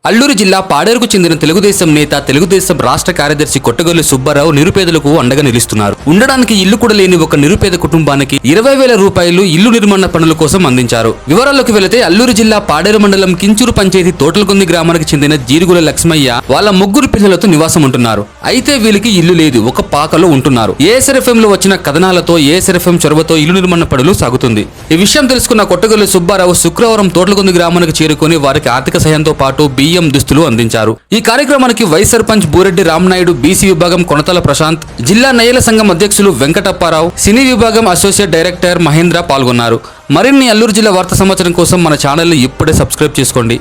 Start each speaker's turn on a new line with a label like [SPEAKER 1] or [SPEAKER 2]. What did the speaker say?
[SPEAKER 1] అల్లూరు జిల్లా పాడేరుకు చెందిన తెలుగుదేశం నేత తెలుగుదేశం రాష్ట్ర కార్యదర్శి కొట్టగొల్లు సుబ్బారావు నిరుపేదలకు అండగా నిలుస్తున్నారు. ఉండడానికి ఇల్లు కూడా లేని ఒక నిరుపేద కుటుంబానికి 20,000 రూపాయలు ఇల్లు నిర్మాణ పనుల కోసం అందించారు. వివరాల్లోకి వెళితే అల్లూరు జిల్లా పాడేరు మండలం కించూరు పంచాయతీ తోటలకొంది గ్రామానికి చెందిన జీరుగుల లక్ష్మయ్య వాళ్ళ ముగ్గురు పిల్లలతో నివాసం ఉంటున్నారు. అయితే వీళ్ళకి ఇల్లు లేదు, ఒక పాకలో ఉంటున్నారు. ఏఎస్ఆర్ఎఫ్ఎం లో వచ్చిన కథనాలతో ఏఎస్ఆర్ఎఫ్ఎం చొరవతో ఇల్లు నిర్మాణ పనులు సాగుతుంది. ఈ విషయం తెలుసుకున్న కొట్టగొల్లు సుబ్బారావు శుక్రవారం తోటలకొంది గ్రామానికి చేరుకుని వారికి ఆర్థిక సహాయంతో పాటు బియ్యం దుస్తులు అందించారు. ఈ కార్యక్రమానికి వైస్ సర్పంచ్ బూరెడ్డి రామనాయుడు, బీసీ విభాగం కొనతల ప్రశాంత్, జిల్లా నయ్యల సంఘం అధ్యక్షులు వెంకటప్పారావు, సినీ విభాగం అసోసియేట్ డైరెక్టర్ మహేంద్ర పాల్గొన్నారు. మరిన్ని అల్లూరు జిల్లా వార్తా సమాచారం కోసం మన ఛానల్ ని ఇప్పుడే సబ్స్క్రైబ్ చేసుకోండి.